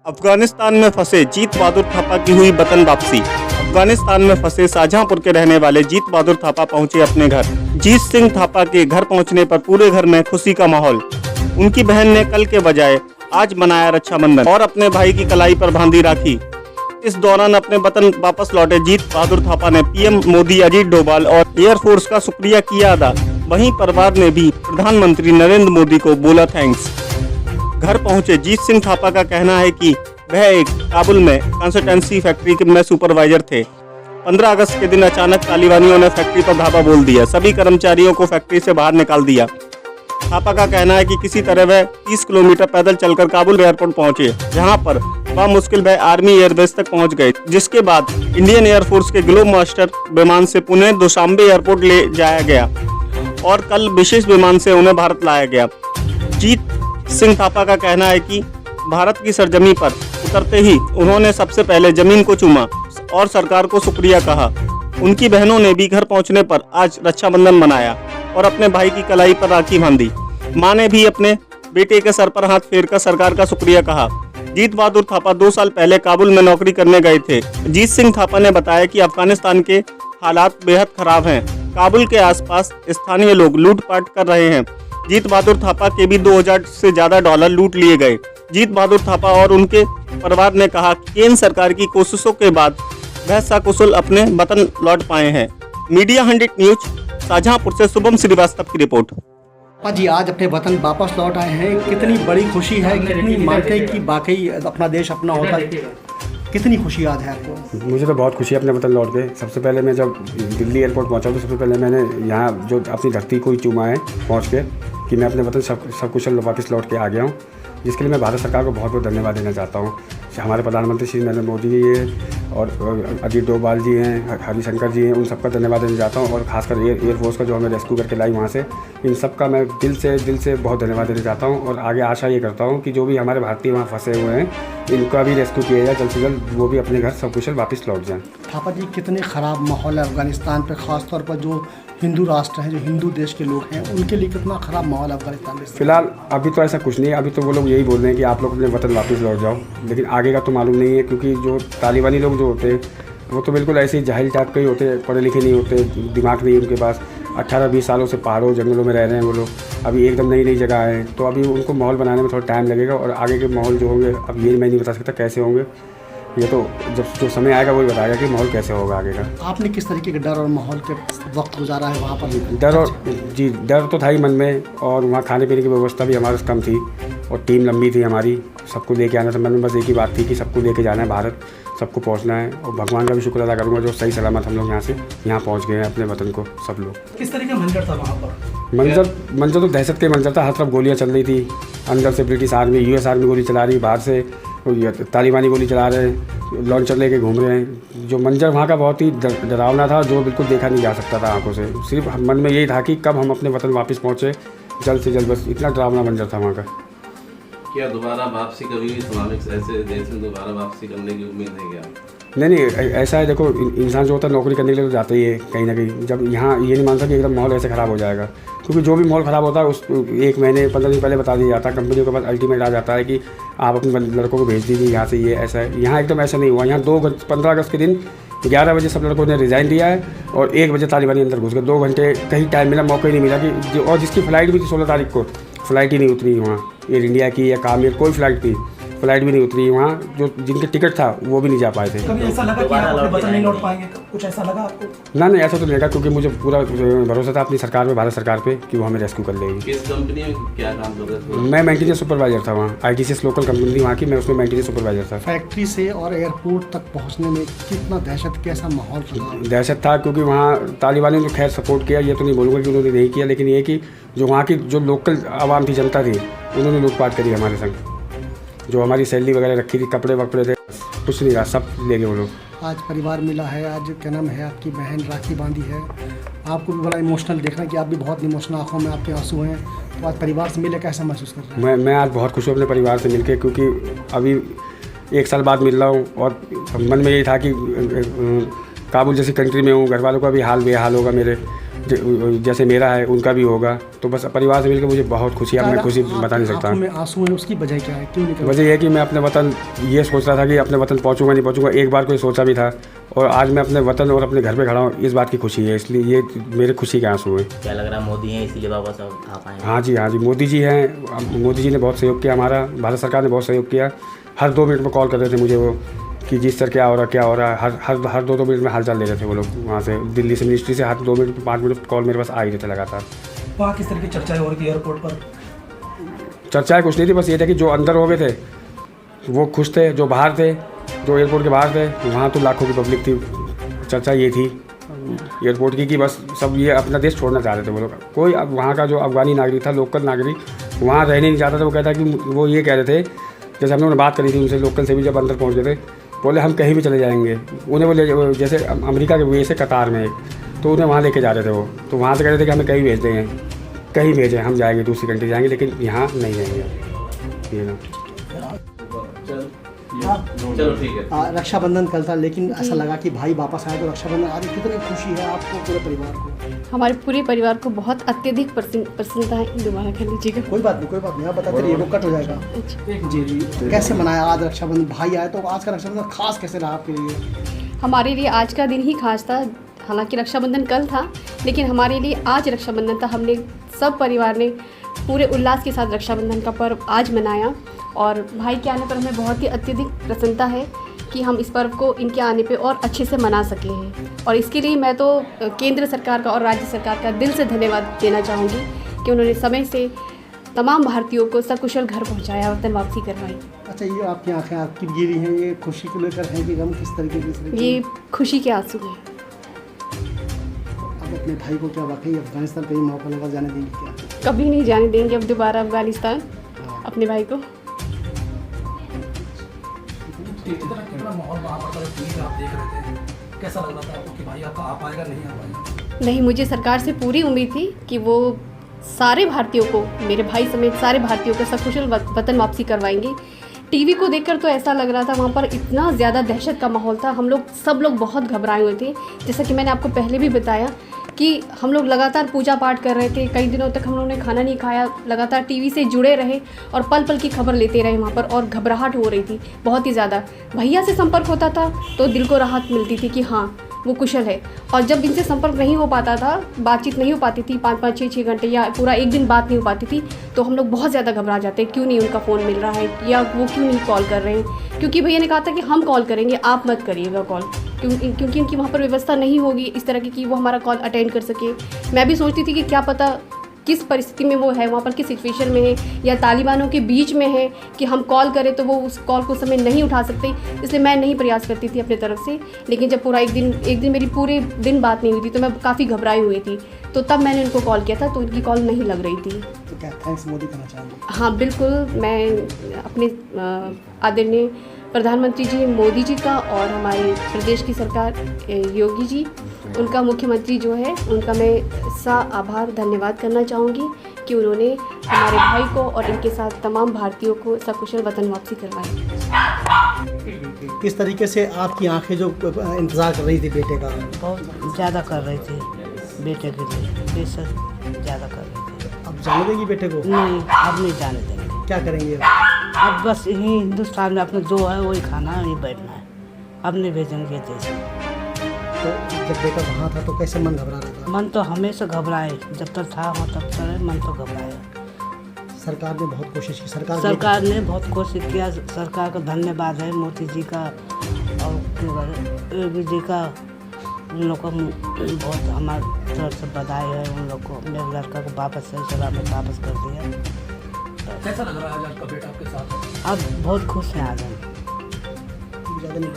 अफगानिस्तान में फंसे जीत बहादुर थापा की हुई वतन वापसी। अफगानिस्तान में फंसे शाहजहांपुर के रहने वाले जीत बहादुर थापा पहुंचे अपने घर। जीत सिंह थापा के घर पहुंचने पर पूरे घर में खुशी का माहौल। उनकी बहन ने कल के बजाय आज मनाया रक्षाबंधन और अपने भाई की कलाई पर बांधी राखी। इस दौरान अपने वतन वापस लौटे जीत बहादुर थापा ने पीएम मोदी, अजीत डोभाल और एयरफोर्स का शुक्रिया किया अदा। वहीं परिवार ने भी प्रधानमंत्री नरेंद्र मोदी को बोला थैंक्स। घर पहुंचे जीत सिंह थापा का कहना है कि वह एक काबुल में कंसल्टेंसी फैक्ट्री में सुपरवाइजर थे। 15 अगस्त के दिन अचानक तालिबानियों ने फैक्ट्री पर धावा बोल दिया। सभी कर्मचारियों को फैक्ट्री से बाहर निकाल दिया। थापा का कहना है कि किसी तरह वह 30 किलोमीटर पैदल चलकर काबुल एयरपोर्ट पहुंचे, जहां पर मुश्किल वह आर्मी एयरबेस तक पहुंच गए, जिसके बाद इंडियन एयरफोर्स के ग्लोब मास्टर विमान से पुणे दुशांबे एयरपोर्ट ले जाया गया और कल विशेष विमान से उन्हें भारत लाया गया। जीत सिंह थापा का कहना है कि भारत की सरजमी पर उतरते ही उन्होंने सबसे पहले जमीन को चूमा और सरकार को शुक्रिया कहा। उनकी बहनों ने भी घर पहुंचने पर आज रक्षाबंधन मनाया और अपने भाई की कलाई पर राखी बांधी। मां ने भी अपने बेटे के सर पर हाथ फेरकर सरकार का शुक्रिया कहा। जीत बहादुर थापा 2 साल पहले काबुल में नौकरी करने गए थे। जीत सिंह थापा ने बताया कि अफगानिस्तान के हालात बेहद खराब हैं। काबुल के आसपास स्थानीय लोग लूटपाट कर रहे हैं। जीत बहादुर थापा के भी 2000 से ज्यादा डॉलर लूट लिए गए। जीत बहादुर थापा और उनके परिवार ने कहा कि केंद्र सरकार की कोशिशों के बाद वह सकुशल अपने वतन लौट पाए हैं। मीडिया 100 न्यूज शाहजहांपुर से शुभम श्रीवास्तव की रिपोर्ट। पापा जी आज अपने वतन वापस लौट आए हैं, कितनी बड़ी खुशी है, कितनी मानते हैं कि वाकई अपना देश अपना होता है, कितनी खुशी आज है आपको? मुझे तो बहुत खुशी है अपने वतन लौट के। सबसे पहले मैं जब दिल्ली एयरपोर्ट पहुंचा तो सबसे पहले मैंने यहाँ जो अपनी धरती को ही चूमा है पहुँच के कि मैं अपने वतन सब कुशल वापस लौट के आ गया हूँ, जिसके लिए मैं भारत सरकार को बहुत बहुत धन्यवाद देना चाहता हूँ। हमारे प्रधानमंत्री श्री नरेंद्र मोदी जी हैं और अजीत डोभाल जी हैं, हरिशंकर जी हैं, उन सबका धन्यवाद देना चाहता हूँ और खासकर एयरफोर्स का जो हमें रेस्क्यू करके लाई वहाँ से, इन सबका मैं दिल से बहुत धन्यवाद देना चाहता हूँ। और आगे आशा ये करता हूँ कि जो भी हमारे भारतीय वहाँ फंसे हुए हैं इनका भी रेस्क्यू किया जाए जल्द से जल्द, वो भी अपने घर सकुशल वापस लौट जाएँ। थापा जी कितने ख़राब माहौल है अफगानिस्तान पर, ख़ासतौर पर जो हिंदू राष्ट्र हैं, जो हिंदू देश के लोग हैं, उनके लिए कितना ख़राब माहौल है अफगानिस्तान में? फिलहाल अभी तो ऐसा कुछ नहीं है। अभी तो वो लोग यही बोल रहे हैं कि आप लोग अपने वतन वापस लौट जाओ, लेकिन आगे का तो मालूम नहीं है, क्योंकि जो तालिबानी लोग जो होते हैं वो तो बिल्कुल ऐसे ही जाहिल टाइप के ही होते हैं, पढ़े लिखे नहीं होते, दिमाग नहीं उनके पास। 18-20 सालों से पहाड़ों जंगलों में रह रहे हैं वो लोग, अभी एकदम नई जगह आए हैं, तो अभी उनको माहौल बनाने में थोड़ा टाइम लगेगा और आगे के माहौल जो होंगे अब ये मैं नहीं बता सकता कैसे होंगे। ये तो जब जो समय आएगा वही बताएगा कि माहौल कैसे होगा आगे का। आपने किस तरीके के डर और माहौल के वक्त गुजारा है वहाँ पर? डर तो था ही मन में, और वहाँ खाने पीने की व्यवस्था भी हमारे कम थी और टीम लंबी थी हमारी, सबको लेके आना था। मन में बस एक ही बात थी कि सबको लेके जाना है भारत, सबको पहुँचना है, और भगवान का भी शुक्र अदा करूँगा जो सही सलामत हम लोग यहाँ पहुँच गए हैं अपने वतन को सब लोग। किस तरह का मंजर था वहाँ पर? मंजर तो दहशत के मंजर था। हर तरफ गोलियाँ चल रही थी, अंदर से ब्रिटिश आर्मी, US आर्मी गोली चला रही, बाहर से तालिबानी गोली चला रहे हैं, लॉन्चर लेके घूम रहे हैं। जो मंजर वहाँ का बहुत ही डरावना था, जो बिल्कुल देखा नहीं जा सकता था आंखों से। सिर्फ मन में यही था कि कब हम अपने वतन वापस पहुँचे जल्द से जल्द, बस इतना डरावना मंजर था वहाँ का। क्या दोबारा वापसी कभी इस्लामिक ऐसे देश में दोबारा वापसी करने की उम्मीद है क्या? नहीं, ऐसा है, देखो इंसान जो होता है नौकरी करने के लिए तो जाता ही है कहीं ना कहीं। जब यहाँ ये नहीं मानता कि एकदम माहौल ऐसे ख़राब हो जाएगा, क्योंकि जो भी माहौल ख़राब होता है उस 1 महीने 15 दिन पहले बता दिया जाता है। कंपनियों के पास अल्टीमेट आ जाता है कि आप अपने लड़कों को भेज दीजिए यहाँ से, ये ऐसा है। यहाँ एकदम ऐसा नहीं हुआ। यहाँ 15 अगस्त के दिन 11 बजे सब लड़कों ने रिज़ाइन दिया है और 1 बजे तालिबानी अंदर घुस गए। 2 घंटे कहीं टाइम मिला, मौका ही नहीं मिला कि और जिसकी फ़्लाइट भी थी 16 तारीख को, फ़्लाइट ही नहीं उतरी वहाँ, एयर इंडिया की या कामेर कोई फ़्लाइट भी नहीं उतरी वहाँ, जो जिनके टिकट था वो भी नहीं जा पाए थे। कभी ऐसा लगा कि आप अपने वतन नहीं लौट पाएंगे? कुछ ऐसा लगा आपको? नहीं, ऐसा तो नहीं लगा, क्योंकि मुझे पूरा भरोसा था अपनी सरकार पे, भारत सरकार पे, कि वो हमें रेस्क्यू कर लेगी। किस कंपनी में क्या काम कर रहे थे? मैं मेंटेनेंस सुपरवाइजर था वहाँ, ITCS लोकल कंपनी थी वहाँ की, मैं उसमें मेंटेनेंस सुपरवाइजर था। फैक्ट्री से और एयरपोर्ट तक पहुँचने में कितना दहशत, कैसा माहौल था? दहशत था, क्योंकि वहाँ तालिबानी ने खैर सपोर्ट किया, ये तो नहीं बोलूँगा कि उन्होंने नहीं किया, लेकिन ये कि जो वहाँ की जो लोकल आवाम थी, जनता थी, उन्होंने लूटपाट करी हमारे संग। जो हमारी सैलरी वगैरह रखी थी, कपड़े थे, कुछ नहीं रहा, सब ले गए वो लोग। आज परिवार मिला है, आज क्या नाम है, आपकी बहन राखी बांधी है, आपको भी बड़ा इमोशनल देखना कि आप भी बहुत इमोशनल, आंखों में आपके आंसू हैं, तो आज परिवार से मिले कैसा महसूस कर रहे हैं? मैं आज बहुत खुश हूँ अपने परिवार से मिलके, क्योंकि अभी 1 साल बाद मिल रहा हूँ और मन में यही था कि काबुल जैसी कंट्री में हूँ, घर वालों का भी हाल बेहाल होगा मेरे, जैसे मेरा है उनका भी होगा। तो बस परिवार से मिलकर मुझे बहुत खुशी है, मैं खुशी बता नहीं सकता। आंखों में आंसू हैं, उसकी वजह क्या है, क्यों निकल? वजह यह है कि मैं अपने वतन ये सोच रहा था कि अपने वतन पहुंचूंगा नहीं पहुंचूंगा, एक बार कोई सोचा भी था, और आज मैं अपने वतन और अपने घर पे खड़ा हूँ, इस बात की खुशी है, इसलिए ये मेरे खुशी के आंसू हैं। क्या लग रहा है मोदी हैं इसीलिए वापस आ पाए? हाँ जी मोदी जी हैं। मोदी जी ने बहुत सहयोग किया, हमारा भारत सरकार ने बहुत सहयोग किया। हर 2 मिनट में कॉल कर रहे थे मुझे वो कि जी सर क्या हो रहा है, हर 2 मिनट में हालचाल ले रहे थे वो लोग। वहाँ से दिल्ली से मिनिस्ट्री से हर 2 मिनट 5 मिनट कॉल मेरे पास आ ही रहे थे लगातार। वहाँ किस तरह की चर्चाएं हो रही थी एयरपोर्ट पर? चर्चाएँ कुछ नहीं थी, बस ये था कि जो अंदर हो गए थे वो खुश थे, जो बाहर थे, जो एयरपोर्ट के बाहर थे, वहाँ तो लाखों की पब्लिक थी। चर्चा ये थी एयरपोर्ट की कि बस सब ये अपना देश छोड़ना चाह रहे थे वो लोग। कोई अब वहाँ का जो अफगानी नागरिक था, लोकल नागरिक, वहाँ रहने नहीं चाहता था। वो कहता कि वो ये कह रहे थे, जैसे हम लोगों ने बात करी थी उनसे, लोकल से भी जब अंदर पहुँच गए थे, बोले हम कहीं भी चले जाएंगे। उन्हें वो जैसे अमेरिका के वे से कतार में, तो उन्हें वहाँ लेके जा रहे थे वो। तो वहाँ से कह रहे थे कि हमें कहीं भेज देंगे, कहीं भेजें, हम जाएंगे दूसरी कंट्री जाएंगे, लेकिन यहाँ नहीं जाएंगे। ये ना चलो ठीक है। रक्षाबंधन कल था, लेकिन ऐसा लगा कि भाई वापस आया तो रक्षाबंधन आज कितनी खुशी है आपको, पूरे परिवार को? हमारे पूरे परिवार को बहुत अत्यधिक प्रसन्नता है। दोबारा कर लीजिएगा। कोई बात नहीं, आप बताते रहिए, वो कट हो जाएगा। जी जी, कैसे मनाया आज रक्षाबंधन? भाई आया तो आज का रक्षाबंधन खास कैसे रहा आपके लिए? हमारे लिए आज का दिन ही खास था। हालांकि रक्षाबंधन कल था, लेकिन हमारे लिए आज रक्षाबंधन था। हमने सब परिवार ने पूरे उल्लास के साथ रक्षाबंधन का पर्व आज मनाया, और भाई के आने पर हमें बहुत ही अत्यधिक प्रसन्नता है कि हम इस पर्व को इनके आने पे और अच्छे से मना सके हैं। और इसके लिए मैं तो केंद्र सरकार का और राज्य सरकार का दिल से धन्यवाद देना चाहूँगी कि उन्होंने समय से तमाम भारतीयों को सकुशल घर पहुँचाया, वतन वापसी करवाई। अच्छा, ये आपकी आंखें आपकी गिरी हैं, ये खुशी को लेकर हैं कि गम, किस तरीके से? ये खुशी के आंसू हैं। अब अपने भाई को क्या वाकई अफगानिस्तान कहीं मौका लगा जाने देंगे क्या? कभी नहीं जाने देंगे अब दोबारा अफगानिस्तान अपने भाई को। कितना माहौल वहाँ पर आप देख रहे थे, कैसा लग रहा था आपको कि भाई आपका आ पाएगा नहीं आ पाएगा? नहीं, मुझे सरकार से पूरी उम्मीद थी कि वो सारे भारतीयों को, मेरे भाई समेत सारे भारतीयों को सकुशल वतन वापसी करवाएंगे। टीवी को देखकर तो ऐसा लग रहा था, वहाँ पर इतना ज़्यादा दहशत का माहौल था, सब लोग बहुत घबराए हुए थे। जैसा कि मैंने आपको पहले भी बताया कि हम लोग लगातार पूजा पाठ कर रहे थे, कई दिनों तक हम लोगों ने खाना नहीं खाया, लगातार टीवी से जुड़े रहे और पल पल की खबर लेते रहे वहाँ पर, और घबराहट हो रही थी बहुत ही ज़्यादा। भैया से संपर्क होता था तो दिल को राहत मिलती थी कि हाँ वो कुशल है, और जब इनसे संपर्क नहीं हो पाता था, बातचीत नहीं हो पाती थी, 5-5, 6-6 घंटे या पूरा एक दिन बात नहीं हो पाती थी, तो हम लोग बहुत ज़्यादा घबरा जाते, क्यों नहीं उनका फ़ोन मिल रहा है या वो क्यों नहीं कॉल कर रहे हैं। क्योंकि भैया ने कहा था कि हम कॉल करेंगे, आप मत करिएगा कॉल, क्योंकि उनकी वहाँ पर व्यवस्था नहीं होगी इस तरह की कि वो हमारा कॉल अटेंड कर सके। मैं भी सोचती थी कि क्या पता किस परिस्थिति में वो है, वहाँ पर किस सिचुएशन में है, या तालिबानों के बीच में है कि हम कॉल करें तो वो उस कॉल को समय नहीं उठा सकते, इसलिए मैं नहीं प्रयास करती थी अपनी तरफ से। लेकिन जब पूरा एक दिन मेरी पूरे दिन बात नहीं हुई थी तो मैं काफ़ी घबराई हुई थी, तो तब मैंने उनको कॉल किया था, तो उनकी कॉल नहीं लग रही थी। तो क्या थैंक्स मोदी करना चाहूँगी? हाँ बिल्कुल, मैं अपने आदरणीय प्रधानमंत्री जी मोदी जी का और हमारे प्रदेश की सरकार योगी जी, उनका मुख्यमंत्री जो है उनका मैं आभार धन्यवाद करना चाहूँगी कि उन्होंने हमारे भाई को और इनके साथ तमाम भारतीयों को सकुशल वतन वापसी करवाई। किस तरीके से आपकी आंखें जो इंतज़ार कर रही थी बेटे का? बहुत ज़्यादा कर रही थी बेटे के लिए, बेशक ज़्यादा कर रही थी। अब जाने देंगी बेटे को? नहीं, अब नहीं जाने देंगे। क्या करेंगे अब बस यहीं हिंदुस्तान में अपना जो है वही खाना है, वही बैठना है, अब नहीं भेजेंगे देश में। तो जब बेटा वहाँ था तो कैसे मन घबरा रहा था? मन तो हमेशा घबराए, जब तक था वहाँ तक तो मन तो घबराया। सरकार ने बहुत कोशिश की, सरकार ने बहुत कोशिश किया, सरकार का धन्यवाद है, मोदी जी का और योगी जी का, उन लोग को बहुत हमारे तरफ से बधाई है। उन लोग को, मेरे लड़का को वापस सही सलामत वापस कर दिया। कैसा लग रहा है आज आपका बेटा आपके साथ? अब बहुत खुश हैं आज हम। ज़्यादा नहीं